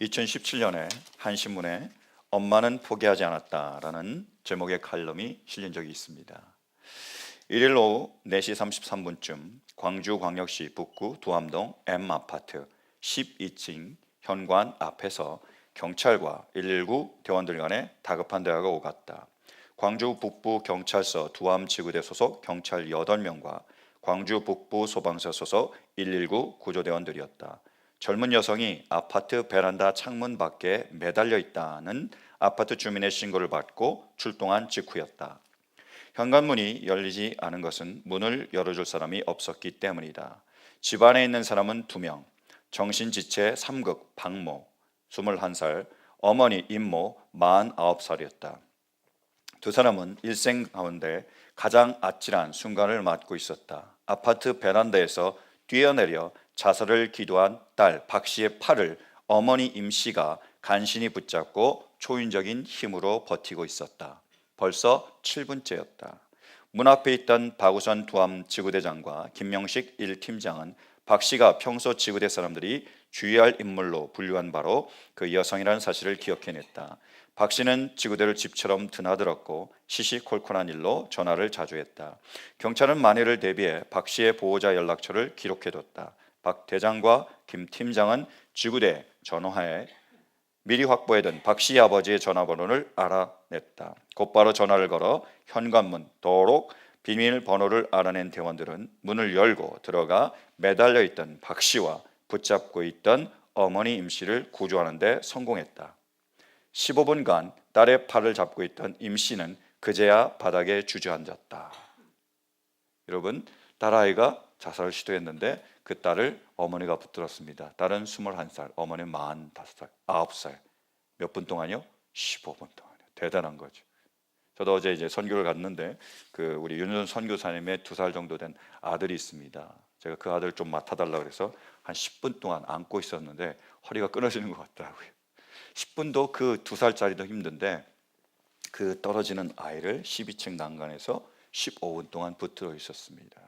2017년에 한 신문에 엄마는 포기하지 않았다라는 제목의 칼럼이 실린 적이 있습니다. 1일 오후 4시 33분쯤 광주광역시 북구 두암동 M아파트 12층 현관 앞에서 경찰과 119 대원들 간에 다급한 대화가 오갔다. 광주 북부 경찰서 두암지구대 소속 경찰 8명과 광주 북부 소방서 소속 119 구조대원들이었다. 젊은 여성이 아파트 베란다 창문 밖에 매달려 있다는 아파트 주민의 신고를 받고 출동한 직후였다. 현관문이 열리지 않은 것은 문을 열어줄 사람이 없었기 때문이다. 집안에 있는 사람은 2명, 정신지체 3극 박모 21살, 어머니 임모 49살이었다. 두 사람은 일생 가운데 가장 아찔한 순간을 맞고 있었다. 아파트 베란다에서 뛰어내려 자살을 기도한 딸 박 씨의 팔을 어머니 임 씨가 간신히 붙잡고 초인적인 힘으로 버티고 있었다. 벌써 7분째였다. 문 앞에 있던 박우선 두암 지구대장과 김명식 1팀장은 박 씨가 평소 지구대 사람들이 주의할 인물로 분류한 바로 그 여성이라는 사실을 기억해냈다. 박 씨는 지구대를 집처럼 드나들었고 시시콜콜한 일로 전화를 자주 했다. 경찰은 만일을 대비해 박 씨의 보호자 연락처를 기록해뒀다. 박 대장과 김 팀장은 지구대 전화에 미리 확보해둔 박 씨 아버지의 전화번호를 알아냈다. 곧바로 전화를 걸어 현관문, 도로, 비밀번호를 알아낸 대원들은 문을 열고 들어가 매달려 있던 박 씨와 붙잡고 있던 어머니 임 씨를 구조하는 데 성공했다. 15분간 딸의 팔을 잡고 있던 임 씨는 그제야 바닥에 주저앉았다. 여러분, 딸아이가 자살을 시도했는데 그 딸을 어머니가 붙들었습니다. 딸은 21살, 어머니는 45살, 9살. 몇 분 동안요? 15분 동안요. 대단한 거죠. 저도 어제 이제 선교를 갔는데 우리 윤선 선교사님의 2살 정도 된 아들이 있습니다. 제가 그 아들 좀 맡아달라고 그래서 한 10분 동안 안고 있었는데 허리가 끊어지는 것 같더라고요. 10분도 그 2살짜리도 힘든데 그 떨어지는 아이를 12층 난간에서 15분 동안 붙들어 있었습니다.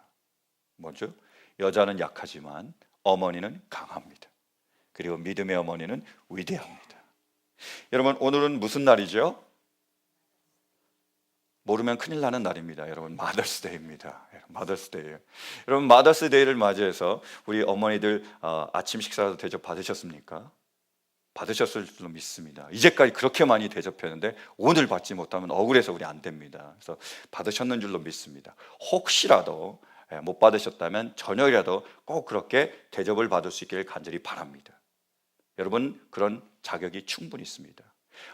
뭐죠? 여자는 약하지만 어머니는 강합니다. 그리고 믿음의 어머니는 위대합니다. 여러분, 오늘은 무슨 날이죠? 모르면 큰일 나는 날입니다. 여러분, 마더스데이입니다. 마더스데이예요. 여러분, 마더스데이를 맞이해서 우리 어머니들 아침 식사라도 대접 받으셨습니까? 받으셨을 줄로 믿습니다. 이제까지 그렇게 많이 대접했는데 오늘 받지 못하면 억울해서 우리 안 됩니다. 그래서 받으셨는 줄로 믿습니다. 혹시라도 못 받으셨다면 저녁이라도 꼭 그렇게 대접을 받을 수 있기를 간절히 바랍니다. 여러분, 그런 자격이 충분히 있습니다.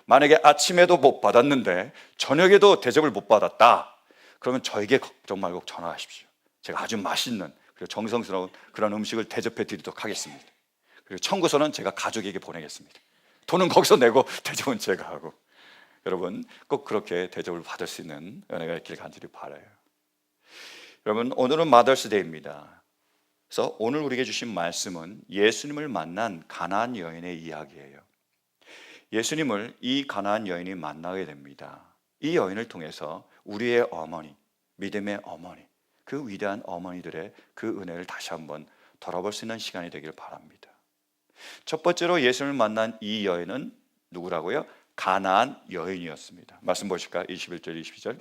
만약에 아침에도 못 받았는데 저녁에도 대접을 못 받았다, 그러면 저에게 걱정 말고 전화하십시오. 제가 아주 맛있는 그리고 정성스러운 그런 음식을 대접해 드리도록 하겠습니다. 그리고 청구서는 제가 가족에게 보내겠습니다. 돈은 거기서 내고 대접은 제가 하고. 여러분, 꼭 그렇게 대접을 받을 수 있는 은혜가 있길 간절히 바라요. 여러분, 오늘은 마더스데이입니다. 그래서 오늘 우리에게 주신 말씀은 예수님을 만난 가나안 여인의 이야기예요. 예수님을 이 가나안 여인이 만나게 됩니다. 이 여인을 통해서 우리의 어머니, 믿음의 어머니, 그 위대한 어머니들의 그 은혜를 다시 한번 돌아볼 수 있는 시간이 되길 바랍니다. 첫 번째로 예수님을 만난 이 여인은 누구라고요? 가나안 여인이었습니다. 말씀 보실까요? 21절, 22절.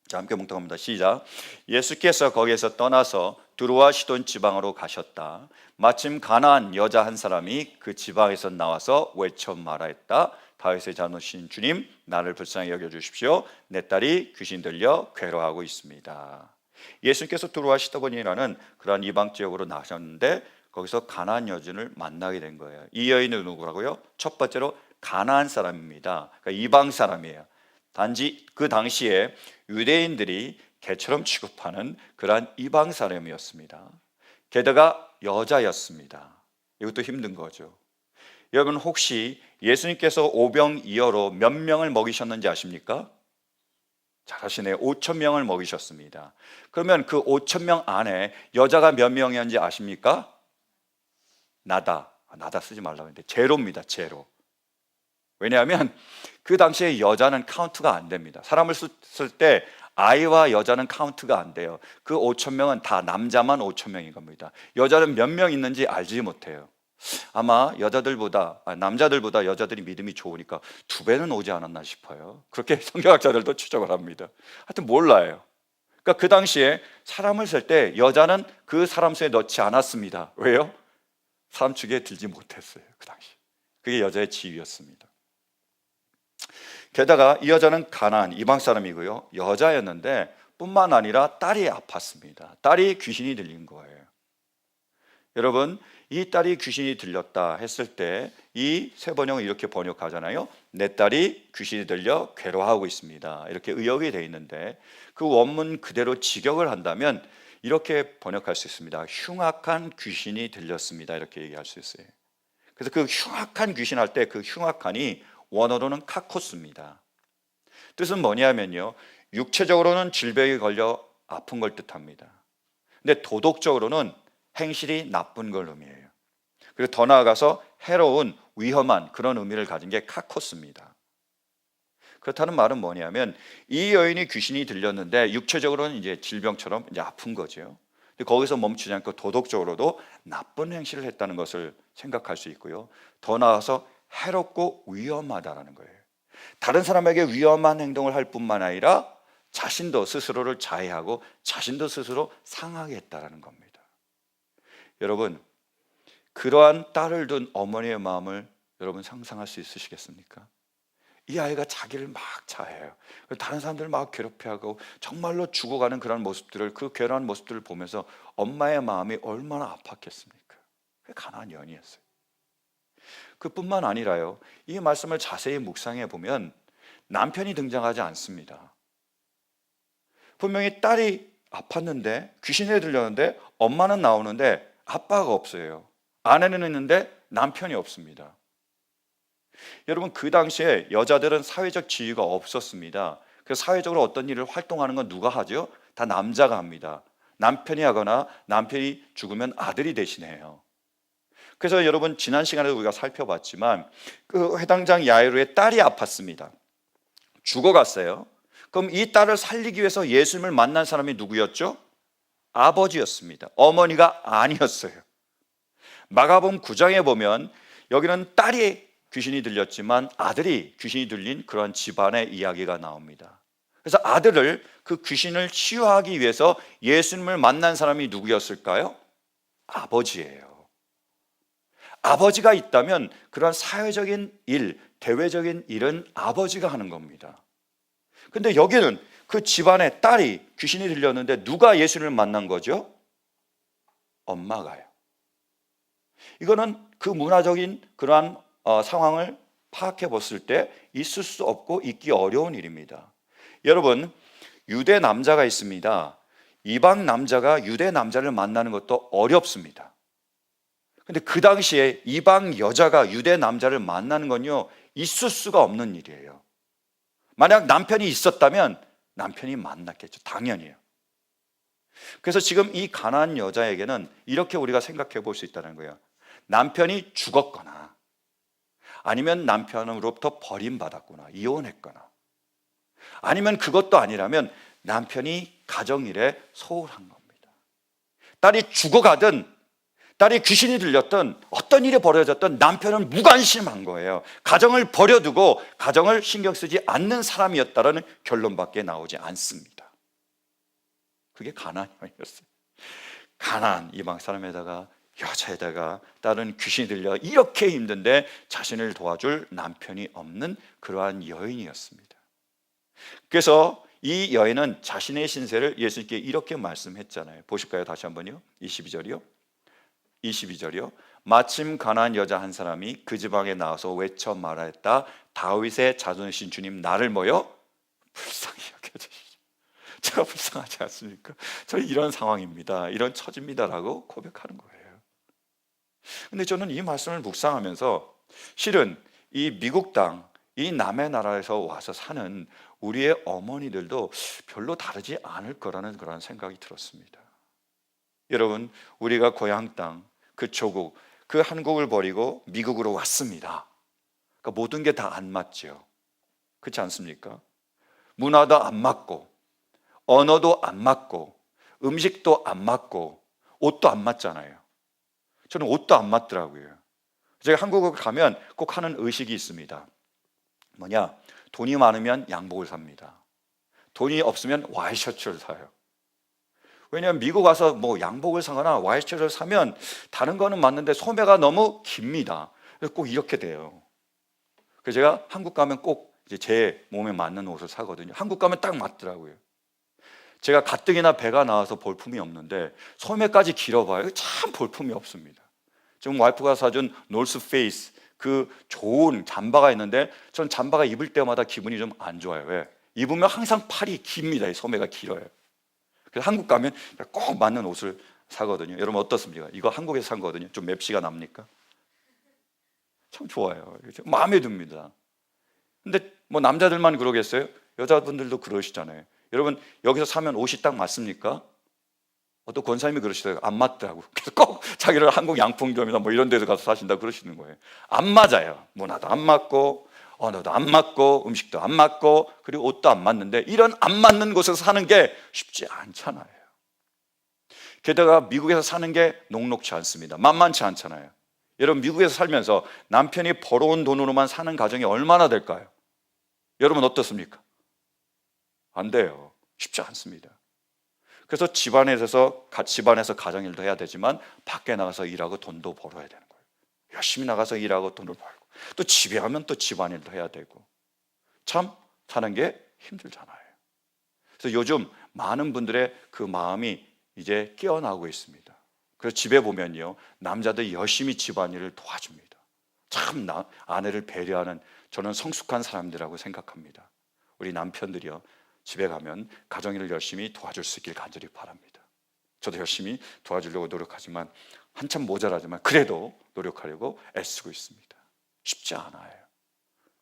자, 함께 묵상합니다. 시작. 예수께서 거기에서 떠나서 두루와 시돈 지방으로 가셨다. 마침 가나안 여자 한 사람이 그 지방에서 나와서 외쳐 말하였다. 다윗의 자손이신 주님, 나를 불쌍히 여겨주십시오. 내 딸이 귀신 들려 괴로워하고 있습니다. 예수께서 두루와 시돈이라는 그러한 이방 지역으로 나셨는데 거기서 가나안 여인을 만나게 된 거예요. 이 여인은 누구라고요? 첫 번째로 가나안 사람입니다. 그러니까 이방 사람이에요. 단지 그 당시에 유대인들이 개처럼 취급하는 그러한 이방 사람이었습니다. 게다가 여자였습니다. 이것도 힘든 거죠. 여러분, 혹시 예수님께서 오병이어로 몇 명을 먹이셨는지 아십니까? 잘하시네요. 5,000명을 먹이셨습니다. 그러면 그 5,000명 안에 여자가 몇 명이었는지 아십니까? 나다 쓰지 말라고 했는데 제로입니다. 제로. 왜냐하면 그 당시에 여자는 카운트가 안 됩니다. 사람을 쓸 때 아이와 여자는 카운트가 안 돼요. 그 5,000명은 다 남자만 5,000명인 겁니다. 여자는 몇 명 있는지 알지 못해요. 아마 남자들보다 여자들이 믿음이 좋으니까 2배는 오지 않았나 싶어요. 그렇게 성경학자들도 추정을 합니다. 하여튼 몰라요. 그러니까 그 당시에 사람을 셀 때 여자는 그 사람 수에 넣지 않았습니다. 왜요? 사람 축에 들지 못했어요. 그 당시. 그게 여자의 지위였습니다. 게다가 이 여자는 가나안 이방 사람이고요, 여자였는데 뿐만 아니라 딸이 아팠습니다. 딸이 귀신이 들린 거예요. 여러분, 이 딸이 귀신이 들렸다 했을 때 이 세 번역은 이렇게 번역하잖아요. 내 딸이 귀신이 들려 괴로워하고 있습니다. 이렇게 의역이 되어 있는데 그 원문 그대로 직역을 한다면 이렇게 번역할 수 있습니다. 흉악한 귀신이 들렸습니다. 이렇게 얘기할 수 있어요. 그래서 그 흉악한 귀신 할 때 그 흉악한이 원어로는 카코스입니다. 뜻은 뭐냐면요, 육체적으로는 질병에 걸려 아픈 걸 뜻합니다. 근데 도덕적으로는 행실이 나쁜 걸 의미해요. 그리고 더 나아가서 해로운, 위험한 그런 의미를 가진 게 카코스입니다. 그렇다는 말은 뭐냐면 이 여인이 귀신이 들렸는데 육체적으로는 이제 질병처럼 이제 아픈 거죠. 근데 거기서 멈추지 않고 도덕적으로도 나쁜 행실을 했다는 것을 생각할 수 있고요. 더 나아가서 해롭고 위험하다라는 거예요. 다른 사람에게 위험한 행동을 할 뿐만 아니라 자신도 스스로를 자해하고 자신도 스스로 상하게 했다라는 겁니다. 여러분, 그러한 딸을 둔 어머니의 마음을 여러분 상상할 수 있으시겠습니까? 이 아이가 자기를 막 자해해요. 다른 사람들을 막 괴롭혀하고 정말로 죽어가는 그런 모습들을, 그 괴로운 모습들을 보면서 엄마의 마음이 얼마나 아팠겠습니까? 그게 가난한 여인이었어요. 그뿐만 아니라요, 이 말씀을 자세히 묵상해 보면 남편이 등장하지 않습니다. 분명히 딸이 아팠는데, 귀신에 들렸는데 엄마는 나오는데 아빠가 없어요. 아내는 있는데 남편이 없습니다. 여러분, 그 당시에 여자들은 사회적 지위가 없었습니다. 그래서 사회적으로 어떤 일을 활동하는 건 누가 하죠? 다 남자가 합니다. 남편이 하거나 남편이 죽으면 아들이 대신해요. 그래서 여러분, 지난 시간에도 우리가 살펴봤지만 그 회당장 야이로의 딸이 아팠습니다. 죽어갔어요. 그럼 이 딸을 살리기 위해서 예수님을 만난 사람이 누구였죠? 아버지였습니다. 어머니가 아니었어요. 마가복음 9장에 보면 여기는 딸이 귀신이 들렸지만 아들이 귀신이 들린 그런 집안의 이야기가 나옵니다. 그래서 아들을, 그 귀신을 치유하기 위해서 예수님을 만난 사람이 누구였을까요? 아버지예요. 아버지가 있다면 그런 사회적인 일, 대외적인 일은 아버지가 하는 겁니다. 근데 여기는 그 집안의 딸이 귀신이 들렸는데 누가 예수님을 만난 거죠? 엄마가요. 이거는 그 문화적인 그러한 상황을 파악해 봤을 때 있을 수 없고 있기 어려운 일입니다. 여러분, 유대 남자가 있습니다. 이방 남자가 유대 남자를 만나는 것도 어렵습니다. 근데 그 당시에 이방 여자가 유대 남자를 만나는 건요, 있을 수가 없는 일이에요. 만약 남편이 있었다면 남편이 만났겠죠. 당연히요. 그래서 지금 이 가난한 여자에게는 이렇게 우리가 생각해 볼 수 있다는 거예요. 남편이 죽었거나 아니면 남편으로부터 버림받았거나 이혼했거나 아니면 그것도 아니라면 남편이 가정일에 소홀한 겁니다. 딸이 죽어가든 딸이 귀신이 들렸던 어떤 일이 벌어졌던 남편은 무관심한 거예요. 가정을 버려두고 가정을 신경 쓰지 않는 사람이었다라는 결론밖에 나오지 않습니다. 그게 가나안이었어요. 가나안 이방 사람에다가 여자에다가 딸은 귀신이 들려 이렇게 힘든데 자신을 도와줄 남편이 없는 그러한 여인이었습니다. 그래서 이 여인은 자신의 신세를 예수님께 이렇게 말씀했잖아요. 보실까요? 다시 한번요. 22절이요. 마침 가난한 여자 한 사람이 그 지방에 나와서 외쳐 말하였다. 다윗의 자손이신 주님, 나를 뭐요? 불쌍히 여겨주시죠. 제가 불쌍하지 않습니까? 저 이런 상황입니다. 이런 처지입니다라고 고백하는 거예요. 근데 저는 이 말씀을 묵상하면서 실은 이 미국 땅, 이 남의 나라에서 와서 사는 우리의 어머니들도 별로 다르지 않을 거라는 그런 생각이 들었습니다. 여러분, 우리가 고향 땅, 그 조국, 그 한국을 버리고 미국으로 왔습니다. 그러니까 모든 게 다 안 맞죠. 그렇지 않습니까? 문화도 안 맞고 언어도 안 맞고 음식도 안 맞고 옷도 안 맞잖아요. 저는 옷도 안 맞더라고요. 제가 한국에 가면 꼭 하는 의식이 있습니다. 뭐냐? 돈이 많으면 양복을 삽니다. 돈이 없으면 와이셔츠를 사요. 왜냐하면 미국 와서 뭐 양복을 사거나 와이셔츠를 사면 다른 거는 맞는데 소매가 너무 깁니다. 그래서 꼭 이렇게 돼요. 그래서 제가 한국 가면 꼭 이제 제 몸에 맞는 옷을 사거든요. 한국 가면 딱 맞더라고요. 제가 가뜩이나 배가 나와서 볼품이 없는데 소매까지 길어봐요. 참 볼품이 없습니다. 지금 와이프가 사준 노스페이스 그 좋은 잠바가 있는데 전 잠바가 입을 때마다 기분이 좀 안 좋아요. 왜? 입으면 항상 팔이 깁니다. 이 소매가 길어요. 그래서 한국 가면 꼭 맞는 옷을 사거든요. 여러분 어떻습니까? 이거 한국에서 산 거거든요. 좀 맵시가 납니까? 참 좋아요. 마음에 듭니다. 근데 뭐 남자들만 그러겠어요? 여자분들도 그러시잖아요. 여러분 여기서 사면 옷이 딱 맞습니까? 어떤 권사님이 그러시더라고요. 안 맞더라고. 그래서 꼭 자기를 한국 양품점이나 뭐 이런 데서 가서 사신다 그러시는 거예요. 안 맞아요. 문화도 안 맞고 언어도 안 맞고 음식도 안 맞고 그리고 옷도 안 맞는데 이런 안 맞는 곳에서 사는 게 쉽지 않잖아요. 게다가 미국에서 사는 게 녹록치 않습니다. 만만치 않잖아요. 여러분 미국에서 살면서 남편이 벌어온 돈으로만 사는 가정이 얼마나 될까요? 여러분 어떻습니까? 안 돼요. 쉽지 않습니다. 그래서 집안에서 가정일도 해야 되지만 밖에 나가서 일하고 돈도 벌어야 되는 거예요. 열심히 나가서 일하고 돈을 벌고 또 집에 하면 또 집안일도 해야 되고 참 사는 게 힘들잖아요. 그래서 요즘 많은 분들의 그 마음이 이제 깨어나고 있습니다. 그래서 집에 보면요 남자들이 열심히 집안일을 도와줍니다. 참 아내를 배려하는 저는 성숙한 사람들이라고 생각합니다. 우리 남편들이요 집에 가면 가정일을 열심히 도와줄 수 있길 간절히 바랍니다. 저도 열심히 도와주려고 노력하지만 한참 모자라지만 그래도 노력하려고 애쓰고 있습니다. 쉽지 않아요.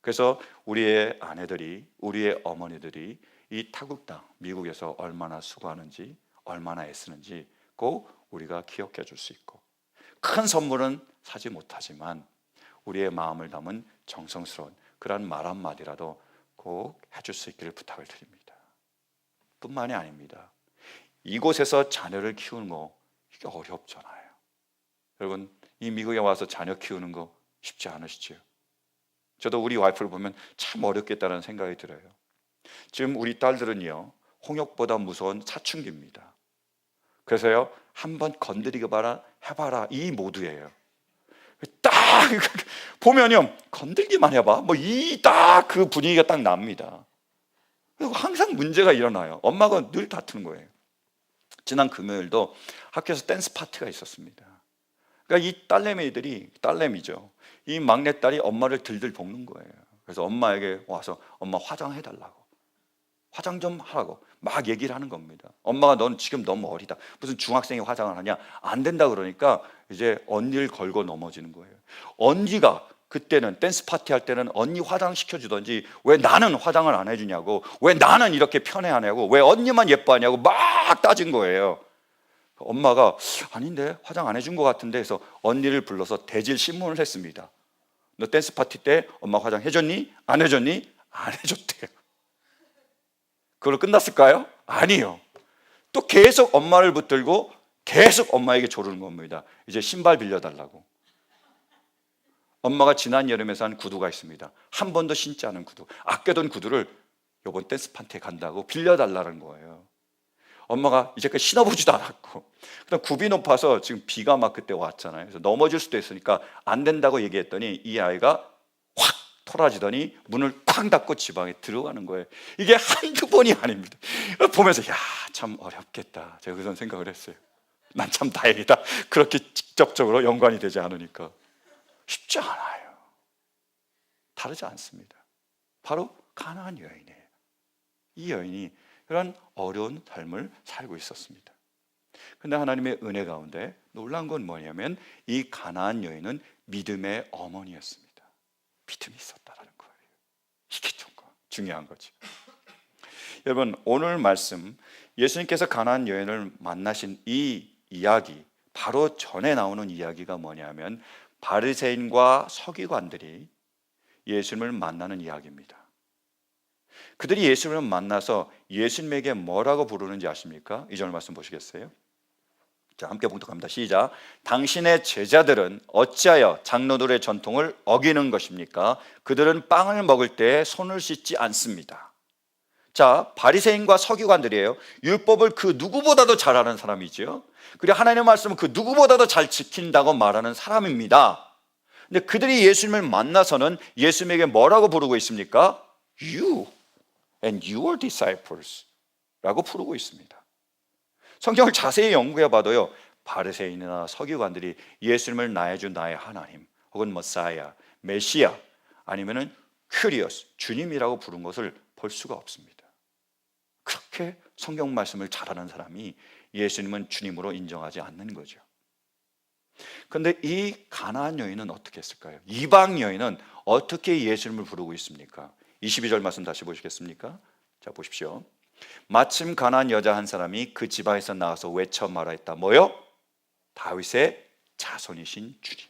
그래서 우리의 아내들이 우리의 어머니들이 이 타국 땅 미국에서 얼마나 수고하는지 얼마나 애쓰는지 꼭 우리가 기억해 줄 수 있고 큰 선물은 사지 못하지만 우리의 마음을 담은 정성스러운 그런 말 한마디라도 꼭 해줄 수 있기를 부탁을 드립니다. 뿐만이 아닙니다. 이곳에서 자녀를 키우는 거 이게 어렵잖아요. 여러분 이 미국에 와서 자녀 키우는 거 쉽지 않으시죠? 저도 우리 와이프를 보면 참 어렵겠다는 생각이 들어요. 지금 우리 딸들은요 홍역보다 무서운 사춘기입니다. 그래서요 한번 건드리게 봐라 해봐라 이 모드예요. 딱 보면요 건들기만 해봐 뭐 이 딱 그 분위기가 딱 납니다. 그리고 항상 문제가 일어나요. 엄마가 늘 다투는 거예요. 지난 금요일도 학교에서 댄스 파티가 있었습니다. 그러니까 이 딸내미죠. 이 막내딸이 엄마를 들들 볶는 거예요. 그래서 엄마에게 와서 엄마 화장해달라고 화장 좀 하라고 막 얘기를 하는 겁니다. 엄마가 넌 지금 너무 어리다. 무슨 중학생이 화장을 하냐? 안 된다 그러니까 이제 언니를 걸고 넘어지는 거예요. 언니가 그때는 댄스 파티 할 때는 언니 화장 시켜주던지 왜 나는 화장을 안 해주냐고 왜 나는 이렇게 편애하냐고 왜 언니만 예뻐하냐고 막 따진 거예요. 엄마가 아닌데 화장 안 해준 것 같은데 해서 언니를 불러서 대질 신문을 했습니다. 너 댄스 파티 때 엄마 화장 해줬니? 안 해줬니? 안 해줬대요. 그걸로 끝났을까요? 아니요. 또 계속 엄마를 붙들고 계속 엄마에게 조르는 겁니다. 이제 신발 빌려달라고. 엄마가 지난 여름에 산 구두가 있습니다. 한 번도 신지 않은 구두. 아껴둔 구두를 이번 댄스 파티에 간다고 빌려달라는 거예요. 엄마가 이제까지 신어보지도 않았고 그다음 굽이 높아서 지금 비가 막 그때 왔잖아요. 그래서 넘어질 수도 있으니까 안 된다고 얘기했더니 이 아이가 확 토라지더니 문을 쾅 닫고 지방에 들어가는 거예요. 이게 한두 번이 아닙니다. 보면서 야, 참 어렵겠다. 제가 그런 생각을 했어요. 난 참 다행이다. 그렇게 직접적으로 연관이 되지 않으니까. 쉽지 않아요. 다르지 않습니다. 바로 가나안 여인이에요. 이 여인이 그런 어려운 삶을 살고 있었습니다. 그런데 하나님의 은혜 가운데 놀라운 건 뭐냐면 이 가나안 여인은 믿음의 어머니였습니다. 믿음이 있었다는 거예요. 이게 좀 중요한 거죠. 여러분 오늘 말씀 예수님께서 가나안 여인을 만나신 이 이야기 바로 전에 나오는 이야기가 뭐냐면 바리새인과 서기관들이 예수님을 만나는 이야기입니다. 그들이 예수님을 만나서 예수님에게 뭐라고 부르는지 아십니까? 2절 말씀 보시겠어요? 자, 함께 봉독합니다. 시작. 당신의 제자들은 어찌하여 장로들의 전통을 어기는 것입니까? 그들은 빵을 먹을 때 손을 씻지 않습니다. 자, 바리새인과 서기관들이에요. 율법을 그 누구보다도 잘 아는 사람이죠. 그리고 하나님의 말씀을 그 누구보다도 잘 지킨다고 말하는 사람입니다. 근데 그들이 예수님을 만나서는 예수님에게 뭐라고 부르고 있습니까? You and your disciples 라고 부르고 있습니다. 성경을 자세히 연구해 봐도요, 바리새인이나 서기관들이 예수님을 나의 주 나의 하나님 혹은 머사야, 메시아 아니면은 큐리오스, 주님이라고 부른 것을 볼 수가 없습니다. 그렇게 성경 말씀을 잘하는 사람이 예수님은 주님으로 인정하지 않는 거죠. 그런데 이 가나안 여인은 어떻게 했을까요? 이방 여인은 어떻게 예수님을 부르고 있습니까? 22절 말씀 다시 보시겠습니까? 자, 보십시오. 마침 가나안 여자 한 사람이 그 지방에서 나와서 외쳐 말하였다. 뭐요? 다윗의 자손이신 주님.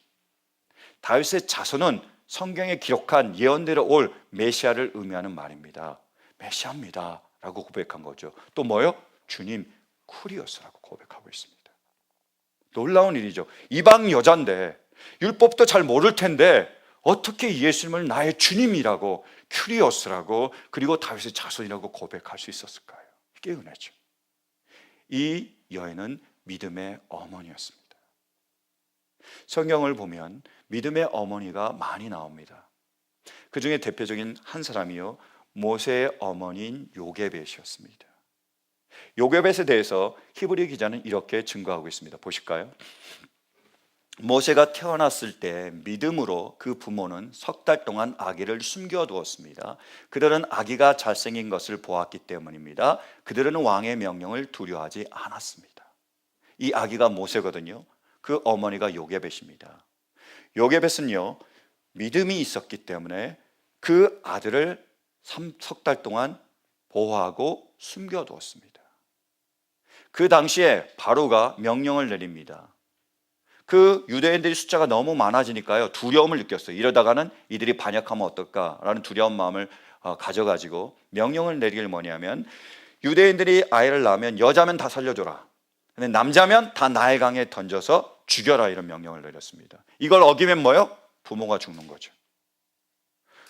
다윗의 자손은 성경에 기록한 예언대로 올 메시아를 의미하는 말입니다. 메시아입니다 라고 고백한 거죠. 또 뭐요? 주님 쿠리오스라고 고백하고 있습니다. 놀라운 일이죠. 이방 여자인데 율법도 잘 모를 텐데 어떻게 예수님을 나의 주님이라고, 큐리오스라고, 그리고 다윗의 자손이라고 고백할 수 있었을까요? 이게 은혜죠. 이 여인은 믿음의 어머니였습니다. 성경을 보면 믿음의 어머니가 많이 나옵니다. 그 중에 대표적인 한 사람이요, 모세의 어머니인 요게벳이었습니다. 요게벳에 대해서 히브리 기자는 이렇게 증거하고 있습니다. 보실까요? 모세가 태어났을 때 믿음으로 그 부모는 석 달 동안 아기를 숨겨두었습니다. 그들은 아기가 잘생긴 것을 보았기 때문입니다. 그들은 왕의 명령을 두려워하지 않았습니다. 이 아기가 모세거든요. 그 어머니가 요게벳입니다. 요게벳은요, 믿음이 있었기 때문에 그 아들을 석 달 동안 보호하고 숨겨두었습니다. 그 당시에 바로가 명령을 내립니다. 그 유대인들이 숫자가 너무 많아지니까요, 두려움을 느꼈어요. 이러다가는 이들이 반역하면 어떨까라는 두려운 마음을 가져가지고 명령을 내리길 뭐냐면, 유대인들이 아이를 낳으면 여자면 다 살려줘라, 근데 남자면 다 나일 강에 던져서 죽여라, 이런 명령을 내렸습니다. 이걸 어기면 뭐요? 부모가 죽는 거죠.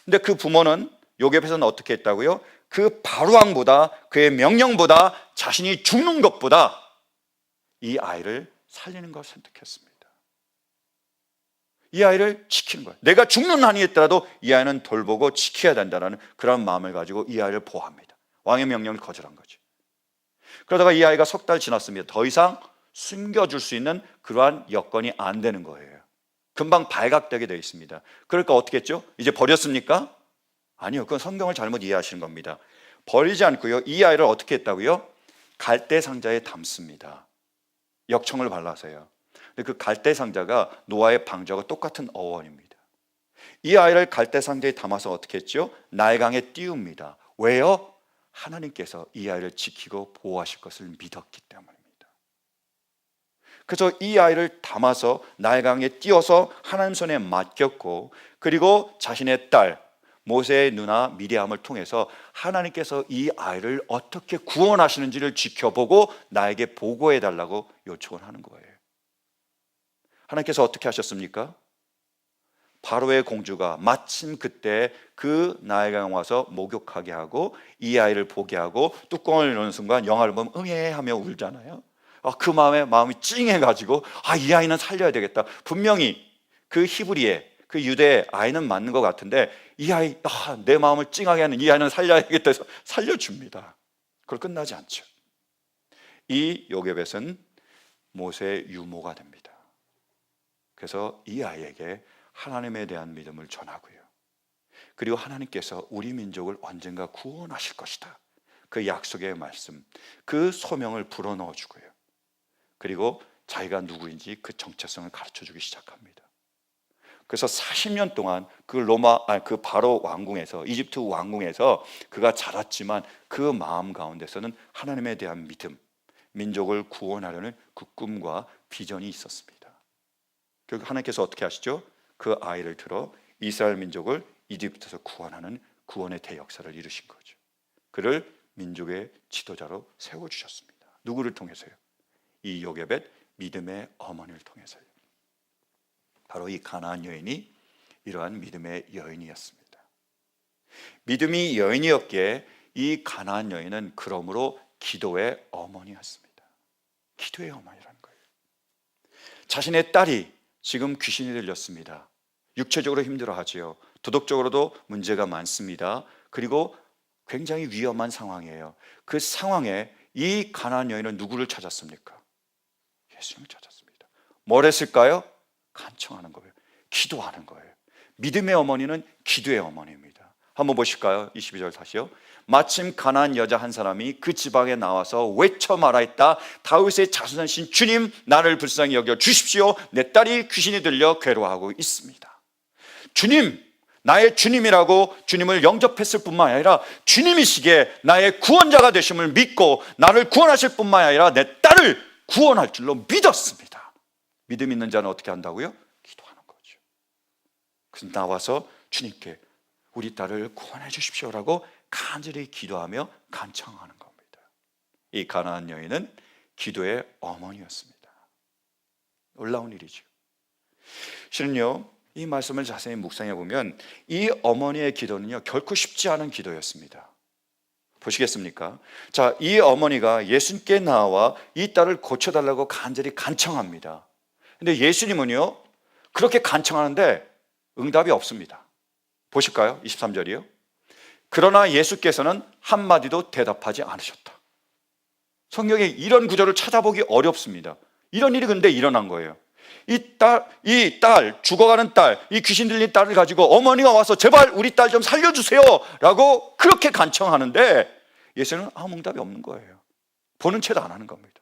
근데 그 부모는 요게벳은 어떻게 했다고요? 그 바로왕보다, 그의 명령보다, 자신이 죽는 것보다 이 아이를 살리는 걸 선택했습니다. 이 아이를 지키는 거예요. 내가 죽는 한이 있더라도 이 아이는 돌보고 지켜야 된다는 그런 마음을 가지고 이 아이를 보호합니다. 왕의 명령을 거절한 거죠. 그러다가 이 아이가 석 달 지났습니다. 더 이상 숨겨줄 수 있는 그러한 여건이 안 되는 거예요. 금방 발각되게 되어 있습니다. 그러니까 어떻게 했죠? 이제 버렸습니까? 아니요, 그건 성경을 잘못 이해하시는 겁니다. 버리지 않고요, 이 아이를 어떻게 했다고요? 갈대 상자에 담습니다. 역청을 발라서요. 그 갈대 상자가 노아의 방주하고 똑같은 어원입니다. 이 아이를 갈대 상자에 담아서 어떻게 했죠? 나일강에 띄웁니다. 왜요? 하나님께서 이 아이를 지키고 보호하실 것을 믿었기 때문입니다. 그래서 이 아이를 담아서 나일강에 띄워서 하나님 손에 맡겼고, 그리고 자신의 딸 모세의 누나 미리암을 통해서 하나님께서 이 아이를 어떻게 구원하시는지를 지켜보고 나에게 보고해 달라고 요청을 하는 거예요. 하나님께서 어떻게 하셨습니까? 바로의 공주가 마침 그때 그 나일강에 와서 목욕하게 하고 이 아이를 보게 하고 뚜껑을 여는 순간 영화를 보면 응애 하며 울잖아요. 그 마음이 찡해가지고 이 아이는 살려야 되겠다. 분명히 그 히브리의 그 유대의 아이는 맞는 것 같은데 이 아이, 내 마음을 찡하게 하는 이 아이는 살려야겠다 해서 살려줍니다. 그걸 끝나지 않죠. 이 요게벳은 모세의 유모가 됩니다. 그래서 이 아이에게 하나님에 대한 믿음을 전하고요, 그리고 하나님께서 우리 민족을 언젠가 구원하실 것이다, 그 약속의 말씀, 그 소명을 불어넣어 주고요, 그리고 자기가 누구인지 그 정체성을 가르쳐 주기 시작합니다. 그래서 40년 동안 그 바로 왕궁에서, 이집트 왕궁에서 그가 자랐지만 그 마음 가운데서는 하나님에 대한 믿음, 민족을 구원하려는 그 꿈과 비전이 있었습니다. 결국 하나님께서 어떻게 하시죠? 그 아이를 들어 이스라엘 민족을 이집트에서 구원하는 구원의 대역사를 이루신 거죠. 그를 민족의 지도자로 세워주셨습니다. 누구를 통해서요? 이 요게벳 믿음의 어머니를 통해서요. 바로 이 가나안 여인이 이러한 믿음의 여인이었습니다. 믿음이 여인이었기에 이 가나안 여인은 그러므로 기도의 어머니였습니다. 기도의 어머니라는 거예요. 자신의 딸이 지금 귀신이 들렸습니다. 육체적으로 힘들어하지요. 도덕적으로도 문제가 많습니다. 그리고 굉장히 위험한 상황이에요. 그 상황에 이 가나안 여인은 누구를 찾았습니까? 예수님을 찾았습니다. 뭘 했을까요? 간청하는 거예요. 기도하는 거예요. 믿음의 어머니는 기도의 어머니입니다. 한번 보실까요? 22절 다시요. 마침 가나안 여자 한 사람이 그 지방에 나와서 외쳐 말하였다. 다윗의 자손이신 주님, 나를 불쌍히 여겨 주십시오. 내 딸이 귀신이 들려 괴로워하고 있습니다. 주님, 나의 주님이라고 주님을 영접했을 뿐만 아니라 주님이시기에 나의 구원자가 되심을 믿고 나를 구원하실 뿐만 아니라 내 딸을 구원할 줄로 믿었습니다. 믿음 있는 자는 어떻게 한다고요? 기도하는 거죠. 그래서 나와서 주님께 우리 딸을 구원해 주십시오라고 간절히 기도하며 간청하는 겁니다. 이 가나안 여인은 기도의 어머니였습니다. 놀라운 일이죠. 실은요, 이 말씀을 자세히 묵상해 보면 이 어머니의 기도는요, 결코 쉽지 않은 기도였습니다. 보시겠습니까? 자, 이 어머니가 예수님께 나와 이 딸을 고쳐달라고 간절히 간청합니다. 근데 예수님은요, 그렇게 간청하는데 응답이 없습니다. 보실까요? 23절이요. 그러나 예수께서는 한마디도 대답하지 않으셨다. 성경에 이런 구절을 찾아보기 어렵습니다. 이런 일이 근데 일어난 거예요. 이 딸, 죽어가는 딸, 이 귀신 들린 딸을 가지고 어머니가 와서 제발 우리 딸 좀 살려주세요 라고 그렇게 간청하는데 예수는 아무 응답이 없는 거예요. 보는 채도 안 하는 겁니다.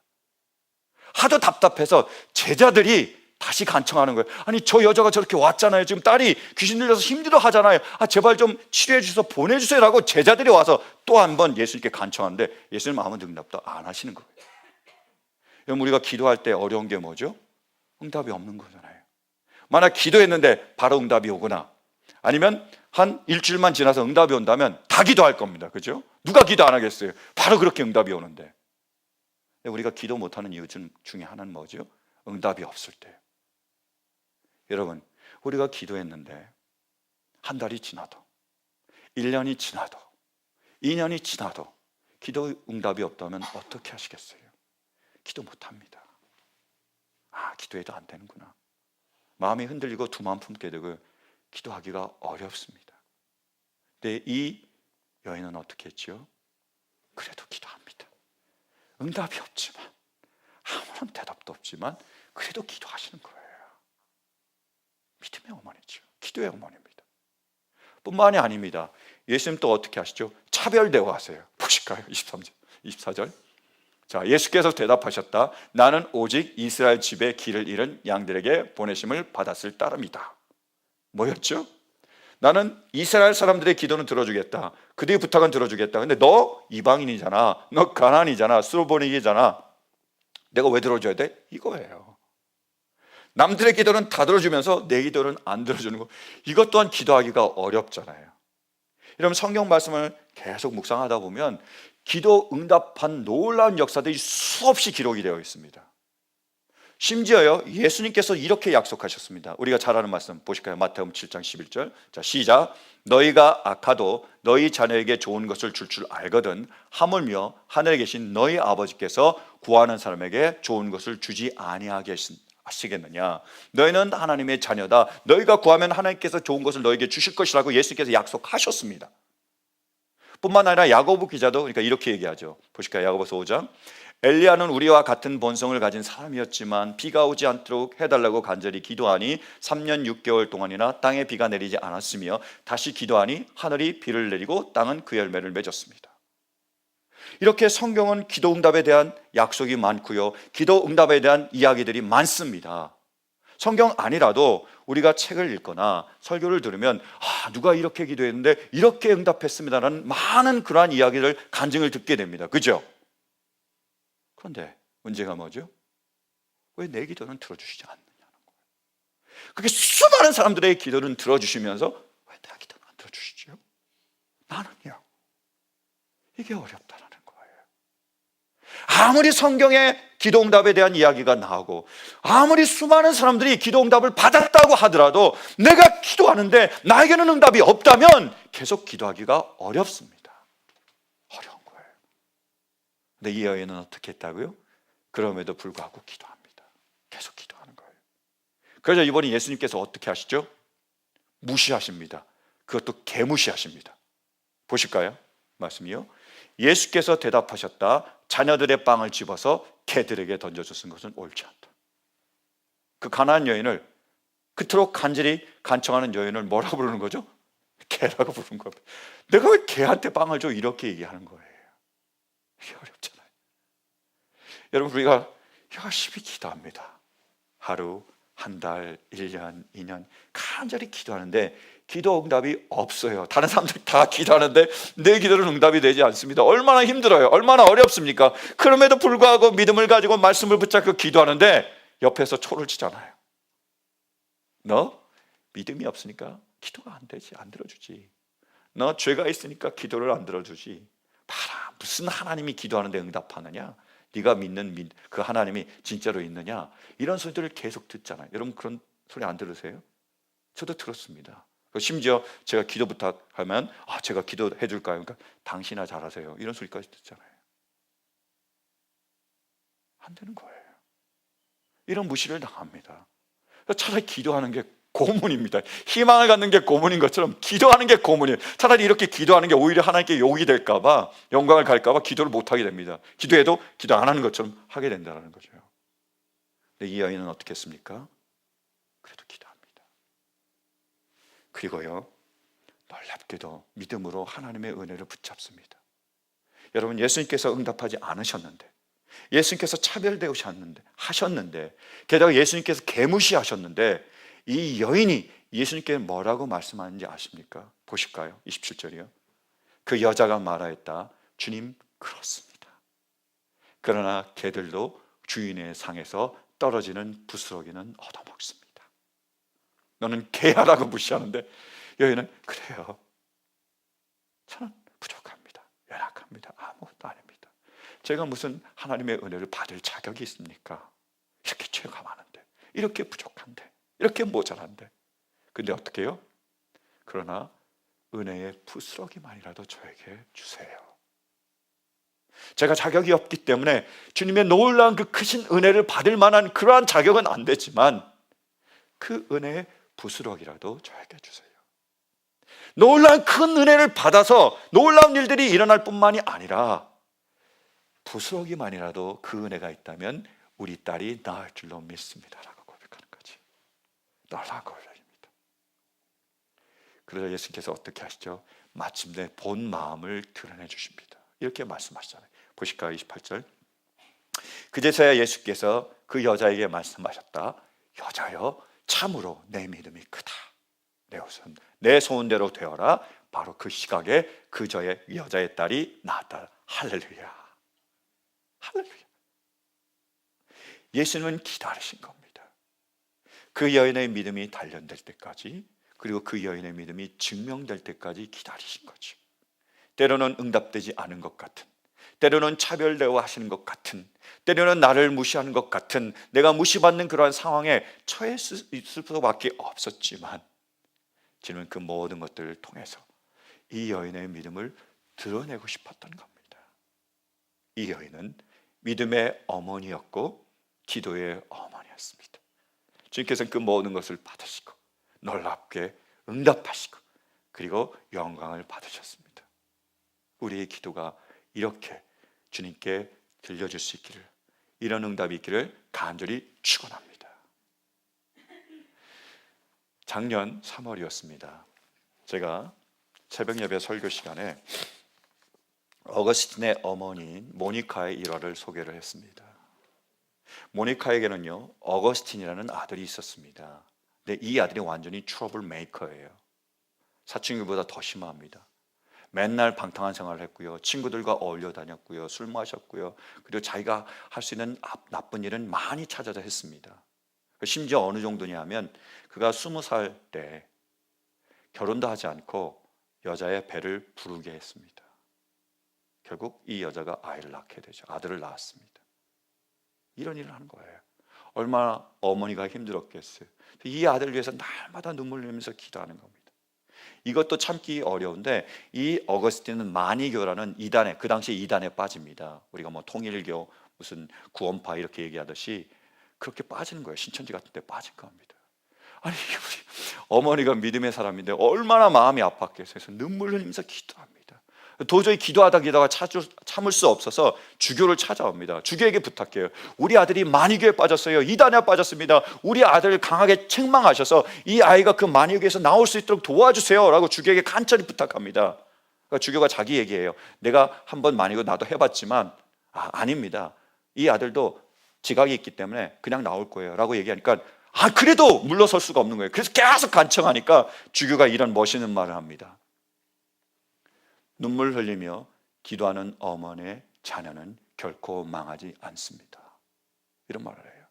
하도 답답해서 제자들이 다시 간청하는 거예요. 아니, 저 여자가 저렇게 왔잖아요. 지금 딸이 귀신 들려서 힘들어 하잖아요. 제발 좀 치료해 주셔서 보내주세요 라고 제자들이 와서 또 한 번 예수님께 간청하는데 예수님 아무 응답도 안 하시는 거예요. 여러분, 우리가 기도할 때 어려운 게 뭐죠? 응답이 없는 거잖아요. 만약 기도했는데 바로 응답이 오거나 아니면 한 일주일만 지나서 응답이 온다면 다 기도할 겁니다. 그죠? 누가 기도 안 하겠어요? 바로 그렇게 응답이 오는데. 우리가 기도 못하는 이유 중에 하나는 뭐죠? 응답이 없을 때. 여러분, 우리가 기도했는데 한 달이 지나도 1년이 지나도 2년이 지나도 기도 응답이 없다면 어떻게 하시겠어요? 기도 못합니다. 기도해도 안 되는구나. 마음이 흔들리고 두 마음 품게 되고 기도하기가 어렵습니다. 근데 이 여인은 어떻게 했죠? 그래도 기도합니다. 응답이 없지만, 아무런 대답도 없지만 그래도 기도하시는 거예요. 믿음의 어머니죠. 기도의 어머니입니다. 뿐만이 아닙니다. 예수님 또 어떻게 하시죠? 차별 대우하세요. 보실까요? 23절, 24절. 자, 예수께서 대답하셨다. 나는 오직 이스라엘 집에 길을 잃은 양들에게 보내심을 받았을 따름이다. 뭐였죠? 나는 이스라엘 사람들의 기도는 들어주겠다. 그들의 부탁은 들어주겠다. 근데 너 이방인이잖아. 너 가나안이잖아. 스로보닉이잖아. 내가 왜 들어줘야 돼? 이거예요. 남들의 기도는 다 들어주면서 내 기도는 안 들어주는 거. 이것 또한 기도하기가 어렵잖아요. 여러분, 성경 말씀을 계속 묵상하다 보면 기도 응답한 놀라운 역사들이 수없이 기록이 되어 있습니다. 심지어요, 예수님께서 이렇게 약속하셨습니다. 우리가 잘 아는 말씀 보실까요? 마태복음 7장 11절. 자, 시작. 너희가 악하도 너희 자녀에게 좋은 것을 줄 알거든 하물며 하늘에 계신 너희 아버지께서 구하는 사람에게 좋은 것을 주지 아니하시겠느냐. 너희는 하나님의 자녀다. 너희가 구하면 하나님께서 좋은 것을 너희에게 주실 것이라고 예수님께서 약속하셨습니다. 뿐만 아니라 야고보 기자도 그러니까 이렇게 얘기하죠. 보실까요? 야고보서 5장. 엘리야는 우리와 같은 본성을 가진 사람이었지만 비가 오지 않도록 해달라고 간절히 기도하니 3년 6개월 동안이나 땅에 비가 내리지 않았으며 다시 기도하니 하늘이 비를 내리고 땅은 그 열매를 맺었습니다. 이렇게 성경은 기도 응답에 대한 약속이 많고요, 기도 응답에 대한 이야기들이 많습니다. 성경 아니라도 우리가 책을 읽거나 설교를 들으면 누가 이렇게 기도했는데 이렇게 응답했습니다라는 많은 그러한 이야기를 간증을 듣게 됩니다. 그죠? 그런데 문제가 뭐죠? 왜 내 기도는 들어주시지 않느냐는 거예요. 그렇게 수많은 사람들의 기도는 들어주시면서 왜 내 기도는 안 들어주시죠? 나는요. 이게 어렵다라는 거예요. 아무리 성경에 기도응답에 대한 이야기가 나오고 아무리 수많은 사람들이 기도응답을 받았다고 하더라도 내가 기도하는데 나에게는 응답이 없다면 계속 기도하기가 어렵습니다. 어려운 거예요. 근데 이 여인은 어떻게 했다고요? 그럼에도 불구하고 기도합니다. 계속 기도하는 거예요. 그래서 이번에 예수님께서 어떻게 하시죠? 무시하십니다. 그것도 개무시하십니다. 보실까요? 말씀이요. 예수께서 대답하셨다. 자녀들의 빵을 집어서 개들에게 던져줬은 것은 옳지 않다. 그 가난한 여인을, 그토록 간절히 간청하는 여인을 뭐라고 부르는 거죠? 개라고 부르는 겁니다. 내가 왜 개한테 빵을 줘? 이렇게 얘기하는 거예요. 이게 어렵잖아요. 여러분, 우리가 열심히 기도합니다. 하루, 한 달, 1년, 2년 간절히 기도하는데 기도 응답이 없어요. 다른 사람들이 다 기도하는데 내 기도는 응답이 되지 않습니다. 얼마나 힘들어요. 얼마나 어렵습니까? 그럼에도 불구하고 믿음을 가지고 말씀을 붙잡고 기도하는데 옆에서 초를 치잖아요. 너 믿음이 없으니까 기도가 안 되지, 안 들어주지. 너 죄가 있으니까 기도를 안 들어주지. 봐라, 무슨 하나님이 기도하는데 응답하느냐? 네가 믿는 그 하나님이 진짜로 있느냐? 이런 소리들을 계속 듣잖아요. 여러분 그런 소리 안 들으세요? 저도 들었습니다. 심지어 제가 기도 부탁하면 제가 기도해 줄까요? 그러니까 당신아 잘하세요. 이런 소리까지 듣잖아요. 안 되는 거예요. 이런 무시를 당합니다. 차라리 기도하는 게 고문입니다. 희망을 갖는 게 고문인 것처럼 기도하는 게 고문이에요. 차라리 이렇게 기도하는 게 오히려 하나님께 욕이 될까 봐, 영광을 갈까 봐 기도를 못 하게 됩니다. 기도해도 기도 안 하는 것처럼 하게 된다는 거죠. 근데 이 여인은 어떻게 했습니까? 그래도 기도합니다. 그리고요, 놀랍게도 믿음으로 하나님의 은혜를 붙잡습니다. 여러분, 예수님께서 응답하지 않으셨는데, 예수님께서 하셨는데, 게다가 예수님께서 개무시하셨는데 이 여인이 예수님께 뭐라고 말씀하는지 아십니까? 보실까요? 27절이요. 그 여자가 말하였다. 주님, 그렇습니다. 그러나 개들도 주인의 상에서 떨어지는 부스러기는 얻어먹습니다. 너는 개야라고 무시하는데 여인은 그래요. 저는 부족합니다. 연약합니다. 아무것도 아닙니다. 제가 무슨 하나님의 은혜를 받을 자격이 있습니까? 이렇게 죄가 많은데, 이렇게 부족한데, 이렇게 모자란데. 근데 어떻게 해요? 그러나 은혜의 부스러기만이라도 저에게 주세요. 제가 자격이 없기 때문에 주님의 놀라운 그 크신 은혜를 받을 만한 그러한 자격은 안 되지만 그 은혜의 부스러기라도 저에게 주세요. 놀라운 큰 은혜를 받아서 놀라운 일들이 일어날 뿐만이 아니라 부스러기만이라도 그 은혜가 있다면 우리 딸이 나을 줄로 믿습니다라고 고백하는 거지. 놀라운 고백입니다. 그러자 예수님께서 어떻게 하시죠? 마침내 본 마음을 드러내 주십니다. 이렇게 말씀하시잖아요. 보실까요? 28절. 그제서야 예수께서 그 여자에게 말씀하셨다. 여자여, 참으로 내 믿음이 크다. 내 소원대로 되어라. 바로 그 시각에 그 여자의 딸이 나았다. 할렐루야. 할렐루야. 예수님은 기다리신 겁니다. 그 여인의 믿음이 단련될 때까지, 그리고 그 여인의 믿음이 증명될 때까지 기다리신 거죠. 때로는 응답되지 않은 것 같은, 때로는 차별 대우하시는 것 같은, 때로는 나를 무시하는 것 같은, 내가 무시받는 그러한 상황에 처했을 수밖에 없었지만 주님은 그 모든 것들을 통해서 이 여인의 믿음을 드러내고 싶었던 겁니다. 이 여인은 믿음의 어머니였고 기도의 어머니였습니다. 주님께서는 그 모든 것을 받으시고 놀랍게 응답하시고 그리고 영광을 받으셨습니다. 우리의 기도가 이렇게 주님께 들려줄 수 있기를, 이런 응답이 있기를 간절히 축원합니다. 작년 3월이었습니다. 제가 새벽 예배 설교 시간에 어거스틴의 어머니인 모니카의 일화를 소개를 했습니다. 모니카에게는요, 어거스틴이라는 아들이 있었습니다. 근데 이 아들이 완전히 트러블 메이커예요. 사춘기보다 더 심합니다. 맨날 방탕한 생활을 했고요, 친구들과 어울려 다녔고요, 술 마셨고요, 그리고 자기가 할 수 있는 나쁜 일은 많이 찾아서 했습니다. 심지어 어느 정도냐면 그가 20살 때 결혼도 하지 않고 여자의 배를 부르게 했습니다. 결국 이 여자가 아이를 낳게 되죠. 아들을 낳았습니다. 이런 일을 하는 거예요. 얼마나 어머니가 힘들었겠어요. 이 아들을 위해서 날마다 눈물 흘리면서 기도하는 겁니다. 이것도 참기 어려운데 이 어거스틴은 마니교라는 이단에, 그 당시에 이단에 빠집니다. 우리가 뭐 통일교, 무슨 구원파 이렇게 얘기하듯이 그렇게 빠지는 거예요. 신천지 같은 데 빠진 겁니다. 아니, 어머니가 믿음의 사람인데 얼마나 마음이 아팠겠어요. 그래서 눈물 흘리면서 기도합니다. 도저히 기도하다 참을 수 없어서 주교를 찾아옵니다. 주교에게 부탁해요. 우리 아들이 마니교에 빠졌어요. 이단에 빠졌습니다. 우리 아들을 강하게 책망하셔서 이 아이가 그 마니교에서 나올 수 있도록 도와주세요 라고 주교에게 간절히 부탁합니다. 그러니까 주교가 자기 얘기예요. 내가 한번 마니교 나도 해봤지만 아닙니다. 이 아들도 지각이 있기 때문에 그냥 나올 거예요 라고 얘기하니까 그래도 물러설 수가 없는 거예요. 그래서 계속 간청하니까 주교가 이런 멋있는 말을 합니다. 눈물 흘리며 기도하는 어머니의 자녀는 결코 망하지 않습니다. 이런 말을 해요.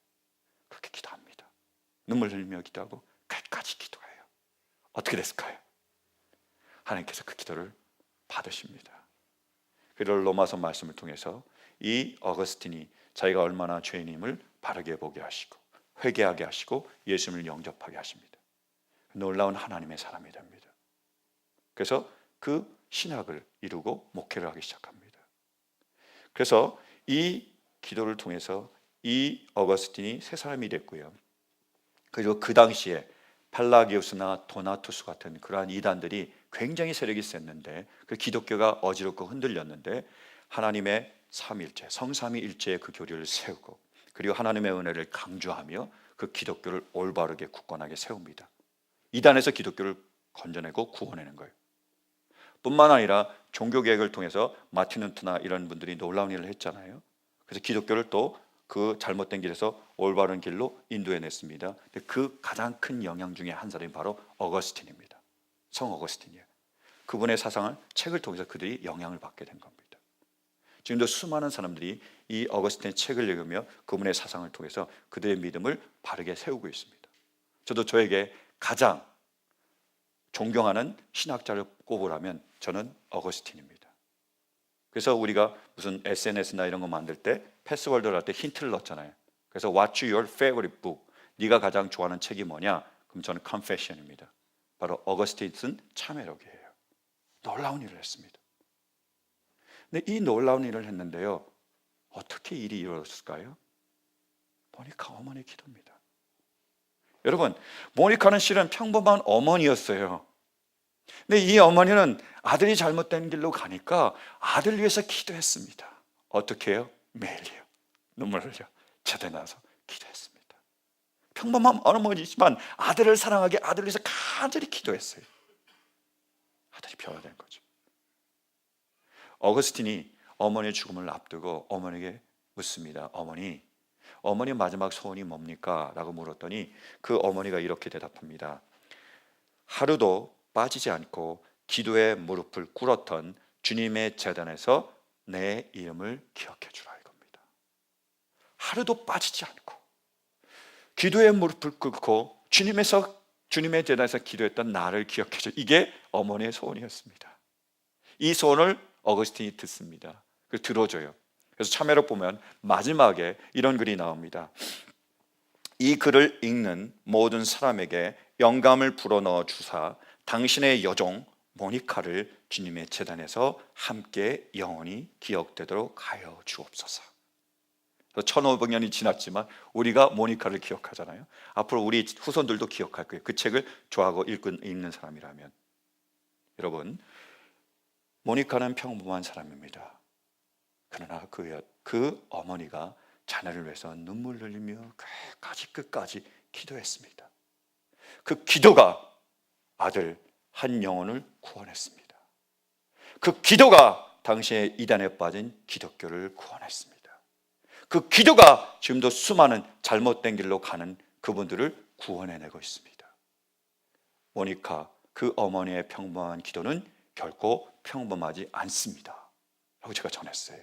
그렇게 기도합니다. 눈물 흘리며 기도하고 끝까지 기도해요. 어떻게 됐을까요? 하나님께서 그 기도를 받으십니다. 그를 로마서 말씀을 통해서 이 어거스틴이 자기가 얼마나 죄인임을 바르게 보게 하시고 회개하게 하시고 예수님을 영접하게 하십니다. 놀라운 하나님의 사람이 됩니다. 그래서 그 신학을 이루고 목회를 하기 시작합니다. 그래서 이 기도를 통해서 이 어거스틴이 새 사람이 됐고요. 그리고 그 당시에 팔라기우스나 도나투스 같은 그러한 이단들이 굉장히 세력이 셌는데 그 기독교가 어지럽고 흔들렸는데 하나님의 삼일체, 성삼위일체의 그 교리를 세우고 그리고 하나님의 은혜를 강조하며 그 기독교를 올바르게 굳건하게 세웁니다. 이단에서 기독교를 건져내고 구원하는 거예요. 뿐만 아니라 종교개혁을 통해서 마틴 루터나 이런 분들이 놀라운 일을 했잖아요. 그래서 기독교를 또 그 잘못된 길에서 올바른 길로 인도해냈습니다. 그 가장 큰 영향 중에 한 사람이 바로 어거스틴입니다. 성 어거스틴이에요. 그분의 사상을 책을 통해서 그들이 영향을 받게 된 겁니다. 지금도 수많은 사람들이 이 어거스틴의 책을 읽으며 그분의 사상을 통해서 그들의 믿음을 바르게 세우고 있습니다. 저도 저에게 가장 존경하는 신학자를 꼽으라면 저는 어거스틴입니다. 그래서 우리가 무슨 SNS나 이런 거 만들 때 패스워드를 할 때 힌트를 넣잖아요. 그래서 What's your favorite book? 네가 가장 좋아하는 책이 뭐냐? 그럼 저는 Confession입니다. 바로 어거스틴 쓴 참회록이에요. 놀라운 일을 했습니다. 근데 이 놀라운 일을 했는데요. 어떻게 일이 이루어졌을까요? 모니카 어머니의 기도입니다. 여러분, 모니카는 실은 평범한 어머니였어요. 근데 이 어머니는 아들이 잘못된 길로 가니까 아들 위해서 기도했습니다. 어떻게 해요? 매일요. 눈물 흘려 제대 나서 기도했습니다. 평범한 어머니지만 아들을 사랑하게 아들을 위해서 간절히 기도했어요. 아들이 변화된 거죠. 어거스틴이 어머니의 죽음을 앞두고 어머니에게 묻습니다. 어머니 마지막 소원이 뭡니까? 라고 물었더니 그 어머니가 이렇게 대답합니다. 하루도 빠지지 않고 기도에 무릎을 꿇었던 주님의 재단에서 내 이름을 기억해 주라 이겁니다. 하루도 빠지지 않고 기도에 무릎을 꿇고 주님의 재단에서 기도했던 나를 기억해 줘. 이게 어머니의 소원이었습니다. 이 소원을 어거스틴이 듣습니다. 그걸 들어줘요. 그래서 참회록 보면 마지막에 이런 글이 나옵니다. 이 글을 읽는 모든 사람에게 영감을 불어넣어 주사 당신의 여종 모니카를 주님의 재단에서 함께 영원히 기억되도록 하여 주옵소서. 1500년이 지났지만 우리가 모니카를 기억하잖아요. 앞으로 우리 후손들도 기억할 거예요. 그 책을 좋아하고 읽는 사람이라면. 여러분, 모니카는 평범한 사람입니다. 그러나 그 어머니가 자녀를 위해서 눈물 흘리며 끝까지 기도했습니다. 그 기도가 아들 한 영혼을 구원했습니다. 그 기도가 당시에 이단에 빠진 기독교를 구원했습니다. 그 기도가 지금도 수많은 잘못된 길로 가는 그분들을 구원해내고 있습니다. 모니카 그 어머니의 평범한 기도는 결코 평범하지 않습니다 라고 제가 전했어요.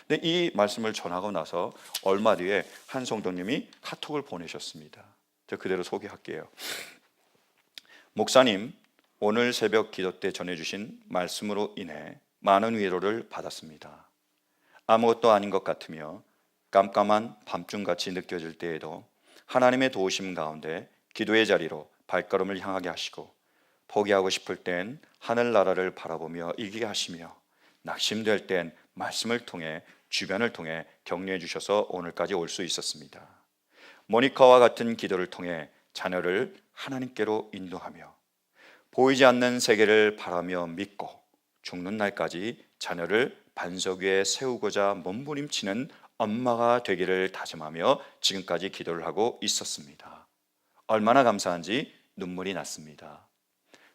근데 이 말씀을 전하고 나서 얼마 뒤에 한 성도님이 카톡을 보내셨습니다. 제가 그대로 소개할게요. 목사님, 오늘 새벽 기도 때 전해주신 말씀으로 인해 많은 위로를 받았습니다. 아무것도 아닌 것 같으며 깜깜한 밤중같이 느껴질 때에도 하나님의 도우심 가운데 기도의 자리로 발걸음을 향하게 하시고, 포기하고 싶을 땐 하늘나라를 바라보며 이기게 하시며, 낙심될 땐 말씀을 통해, 주변을 통해 격려해 주셔서 오늘까지 올 수 있었습니다. 모니카와 같은 기도를 통해 자녀를 하나님께로 인도하며, 보이지 않는 세계를 바라며 믿고 죽는 날까지 자녀를 반석 위에 세우고자 몸부림치는 엄마가 되기를 다짐하며 지금까지 기도를 하고 있었습니다. 얼마나 감사한지 눈물이 났습니다.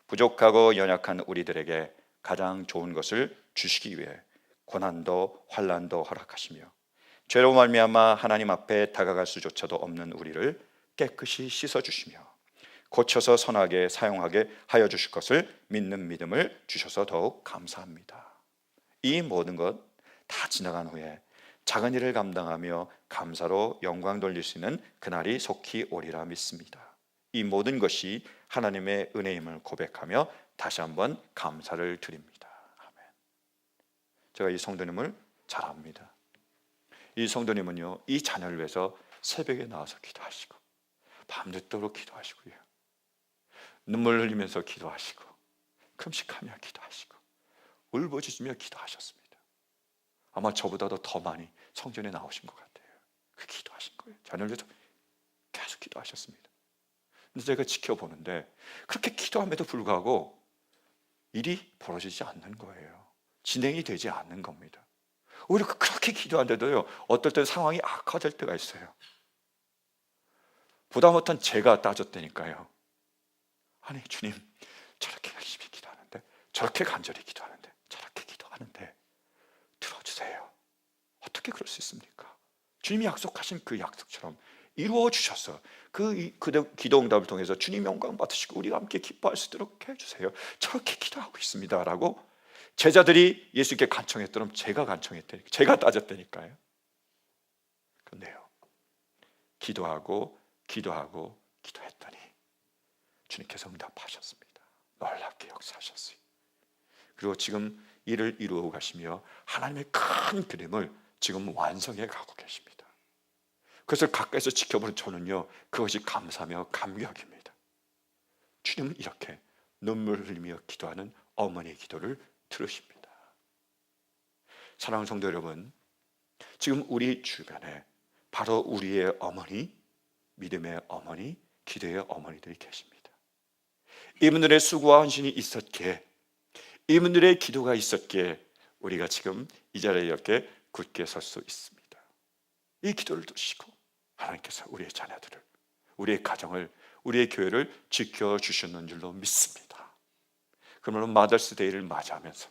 부족하고 연약한 우리들에게 가장 좋은 것을 주시기 위해 고난도 환난도 허락하시며, 죄로 말미암아 하나님 앞에 다가갈 수조차도 없는 우리를 깨끗이 씻어주시며 고쳐서 선하게 사용하게 하여 주실 것을 믿는 믿음을 주셔서 더욱 감사합니다. 이 모든 것 다 지나간 후에 작은 일을 감당하며 감사로 영광 돌릴 수 있는 그날이 속히 오리라 믿습니다. 이 모든 것이 하나님의 은혜임을 고백하며 다시 한번 감사를 드립니다. 아멘. 제가 이 성도님을 잘 압니다. 이 성도님은요, 이 자녀를 위해서 새벽에 나와서 기도하시고 밤늦도록 기도하시고요, 눈물 흘리면서 기도하시고 금식하며 기도하시고 울부짖으며 기도하셨습니다. 아마 저보다도 더 많이 성전에 나오신 것 같아요. 그 기도하신 거예요. 자녀를 위해서 계속 기도하셨습니다. 근데 제가 지켜보는데 그렇게 기도함에도 불구하고 일이 벌어지지 않는 거예요. 진행이 되지 않는 겁니다. 오히려 그렇게 기도하는데도요, 어떨 때 상황이 악화될 때가 있어요. 보다 못한 제가 따졌다니까요. 아니 주님, 저렇게 열심히 기도하는데, 저렇게 간절히 기도하는데, 저렇게 기도하는데 들어주세요. 어떻게 그럴 수 있습니까? 주님이 약속하신 그 약속처럼 이루어 주셔서 그 기도 응답을 통해서 주님 영광 받으시고 우리가 함께 기뻐할 수 있도록 해주세요. 저렇게 기도하고 있습니다 라고 제자들이 예수께 간청했더니 제가 간청했다니까, 제가 따졌다니까요. 그런데요, 기도하고 기도했더니 주님께서 응답하셨습니다. 놀랍게 역사하셨어요. 그리고 지금 일을 이루어 가시며 하나님의 큰 그림을 지금 완성해 가고 계십니다. 그것을 가까이서 지켜보는 저는요, 그것이 감사하며 감격입니다. 주님은 이렇게 눈물을 흘리며 기도하는 어머니의 기도를 들으십니다. 사랑하는 성도 여러분, 지금 우리 주변에 바로 우리의 어머니, 믿음의 어머니, 기도의 어머니들이 계십니다. 이분들의 수고와 헌신이 있었기에, 이분들의 기도가 있었기에 우리가 지금 이 자리에 이렇게 굳게 설 수 있습니다. 이 기도를 드시고 하나님께서 우리의 자녀들을, 우리의 가정을, 우리의 교회를 지켜주셨는 줄로 믿습니다. 그러므로 마더스데이를 맞이하면서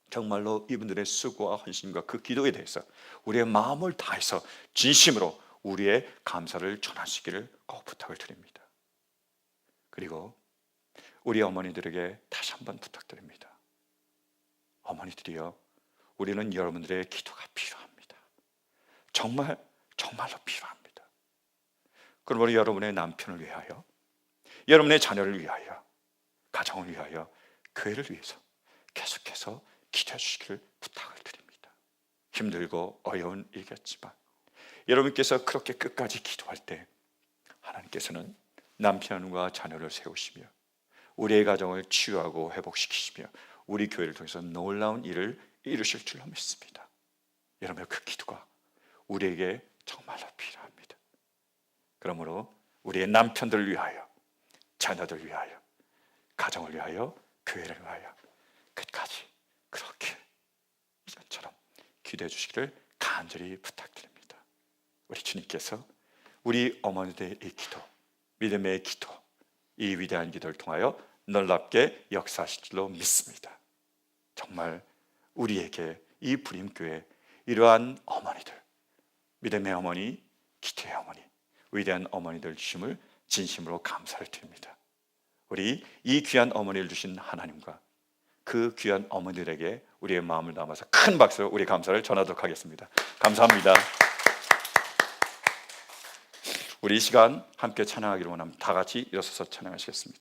정말로 이분들의 수고와 헌신과 그 기도에 대해서 우리의 마음을 다해서 진심으로 우리의 감사를 전하시기를 꼭 부탁을 드립니다. 그리고 우리 어머니들에게 다시 한번 부탁드립니다. 어머니들이요, 우리는 여러분들의 기도가 필요합니다. 정말로 필요합니다. 그러므로 여러분의 남편을 위하여, 여러분의 자녀를 위하여, 가정을 위하여, 교회를 위해서 계속해서 기도해 주시기를 부탁을 드립니다. 힘들고 어려운 일이겠지만 여러분께서 그렇게 끝까지 기도할 때 하나님께서는 남편과 자녀를 세우시며 우리의 가정을 치유하고 회복시키시며 우리 교회를 통해서 놀라운 일을 이루실 줄로 믿습니다. 여러분의 그 기도가 우리에게 정말로 필요합니다. 그러므로 우리의 남편들을 위하여, 자녀들을 위하여, 가정을 위하여, 교회를 위하여 끝까지 그렇게 이전처럼 기도해 주시기를 간절히 부탁드립니다. 우리 주님께서 우리 어머니들의 이 기도, 믿음의 기도, 이 위대한 기도를 통하여 놀랍게 역사하실 줄로 믿습니다. 정말 우리에게 이 부림교회 이러한 어머니들, 믿음의 어머니, 기도의 어머니, 위대한 어머니들 주심을 진심으로 감사를 드립니다. 우리 이 귀한 어머니를 주신 하나님과 그 귀한 어머니들에게 우리의 마음을 담아서 큰 박수로 우리 감사를 전하도록 하겠습니다. 감사합니다. 우리 이 시간 함께 찬양하기로 원합니다. 다 같이 일어서서 찬양하시겠습니다.